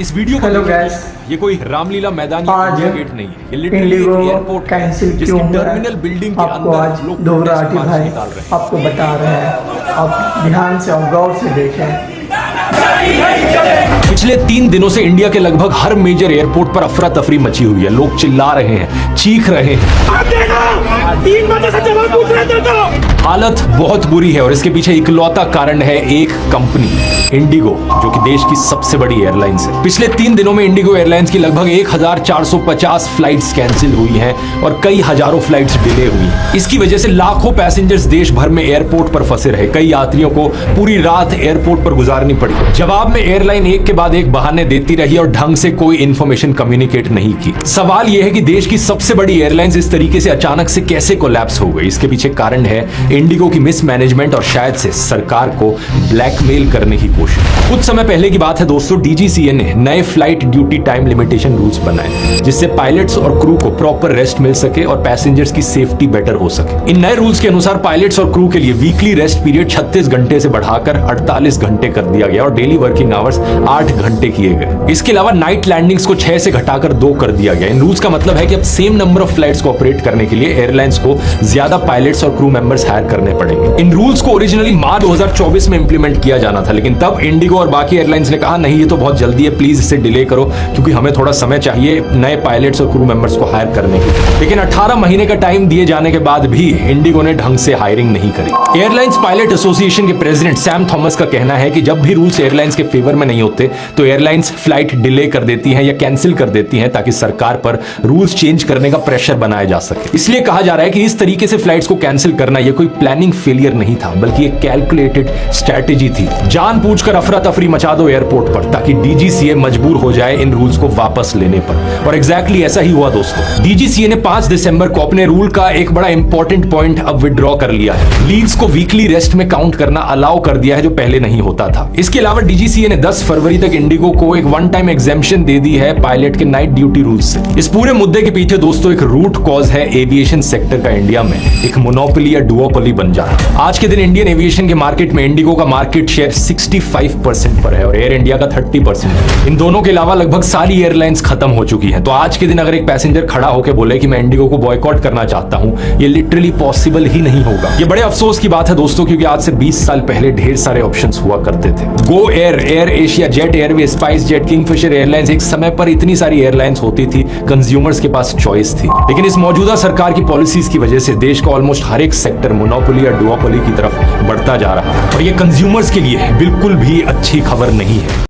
इस वीडियो को hello guys, ये कोई रामलीला मैदान या आज इंडिया गेट नहीं है, ये लिटरली इंडिगो एयरपोर्ट कैंसिल जिसकी क्यों हुआ टर्मिनल बिल्डिंग के आपको आज अंदर लोग दोहराती protest भाई march निकाल रहे हैं। आपको बता रहे हैं। आप ध्यान से और गौर से देखें। पिछले 3 दिनों से इंडिया के लगभग हर मेजर एयरपोर्ट पर अफरा तफरी मची हुई है। लोग चिल्ला रहे हैं, चीख रहे हैं। 3 बजे से जवाब पूछ रहे थे तो हालत बहुत बुरी है और इसके पीछे इकलौता कारण है एक कंपनी, इंडिगो, जो कि देश की सबसे बड़ी एयरलाइंस है। पिछले 3 दिनों में इंडिगो एयरलाइंस की लगभग 1450 फ्लाइट्स कैंसिल हुई हैं और कई हजारों फ्लाइट्स डिले हुई हैं। इसकी वजह से लाखों पैसेंजर्स देश भर में एयरपोर्ट पर फंसे रहे। कई यात्रियों को पूरी रात एयरपोर्ट पर गुजारनी पड़ी। जवाब में एयरलाइन एक के बाद एक बहाने देती रही और ढंग से कोई इंफॉर्मेशन कम्युनिकेट नहीं की। सवाल यह है कि देश की सबसे बड़ी एयरलाइंस इस तरीके से अचानक से कैसे कोलैप्स हो गई। इसके पीछे कारण है इंडिगो की मिसमैनेजमेंट और शायद से सरकार को ब्लैकमेल करने की कोशिश। कुछ समय पहले की बात है दोस्तों, डीजीसीए ने नए flight duty time limitation rules बनाए जिससे पायलट्स और क्रू को प्रॉपर रेस्ट मिल सके और पैसेंजर्स की सेफ्टी बेटर हो सके। इन नए रूल्स के अनुसार पायलट्स और क्रू के लिए वीकली रेस्ट पीरियड 36 घंटे से बढ़ाकर 48 घंटे कर दिया गया और डेली वर्किंग आवर्स 8 घंटे किए गए। इसके अलावा नाइट लैंडिंग्स को 6 से घटाकर 2 कर दिया गया। इन रूल्स का मतलब है कि अब सेम नंबर ऑफ फ्लाइट्स को ऑपरेट करने के लिए एयरलाइंस को ज्यादा पायलट्स और क्रू मेंबर्स हायर करने पड़ेंगे। इन रूल्स को ओरिजिनली मार्च 2024 में इंप्लीमेंट किया जाना था, लेकिन तब इंडिगो और बाकी एयरलाइंस ने कहा नहीं, ये तो बहुत जल्दी है, प्लीज इसे डिले करो क्योंकि हमें थोड़ा समय चाहिए नए पायलट्स और क्रू मेंबर्स को हायर करने के। लेकिन 18 महीने का टाइम दिए जाने के बाद भी इंडिगो ने ढंग से हायरिंग नहीं करी। एयरलाइंस पायलट एसोसिएशन के प्रेसिडेंट सैम थॉमस का कहना है कि जब भी रूल्स एयरलाइंस के फेवर में नहीं होते तो एयरलाइंस फ्लाइट डिले कर देती हैं या कैंसिल कर देती हैं ताकि सरकार पर रूल्स चेंज करने का प्रेशर बनाया जा सके। इसलिए कहा जा रहा है कि इस तरीके से फ्लाइट्स को कैंसिल करना यह कोई प्लानिंग फेलियर नहीं था, बल्कि एक कैलकुलेटेड स्ट्रैटेजी थी। जानबूझकर अफरा तफरी मचा दो एयरपोर्ट पर ताकि डीजीसीए मजबूर हो जाए इन रूल्स को वापस लेने पर। और एग्जैक्टली ऐसा ही हुआ दोस्तों। डीजीसीए ने 5 दिसंबर को अपने रूल का एक बड़ा इंपॉर्टेंट पॉइंट अब विड्रॉ कर लिया है। लीव्स को वीकली रेस्ट में काउंट करना अलाउ कर दिया है जो पहले नहीं होता था। इसके अलावा डीजीसीए ने 10 फरवरी तक इंडिगो को एक वन टाइम एग्जेम्पशन दे दी है पायलट के नाइट ड्यूटी रूल्स से। इस पूरे मुद्दे के पीछे दोस्तों एक रूट कॉज है एविएशन सेक्टर का इंडिया में एक मोनोपोली या डुओपोली बन जाना। आज के दिन इंडियन एविएशन के मार्केट में इंडिगो का मार्केट शेयर 65% पर है और एयर इंडिया का 30% है। इन दोनों के अलावा लगभग सारी एयरलाइंस खत्म हो चुकी हैं। तो आज के दिन अगर एक पैसेंजर खड़ा होकर बोले कि मैं इंडिगो को बॉयकॉट करना चाहता हूं, ये लिटरली पॉसिबल ही नहीं होगा। ये बड़े अफसोस की बात है दोस्तों, क्योंकि आज से 20 साल पहले ढेर सारे ऑप्शंस हुआ करते थे। Go Air, air Asia, jet airway, spice jet, Kingfisher airlines, एक समय पर इतनी सारी एयरलाइंस होती थी, कंज्यूमर्स के पास चॉइस थी। लेकिन इस मौजूदा सरकार की पॉलिसीज की वजह से देश का ऑलमोस्ट हर एक सेक्टर मोनोपोली या डुओपोली की तरफ बढ़ता जा रहा है और ये कंज्यूमर्स के लिए बिल्कुल भी अच्छी खबर नहीं है।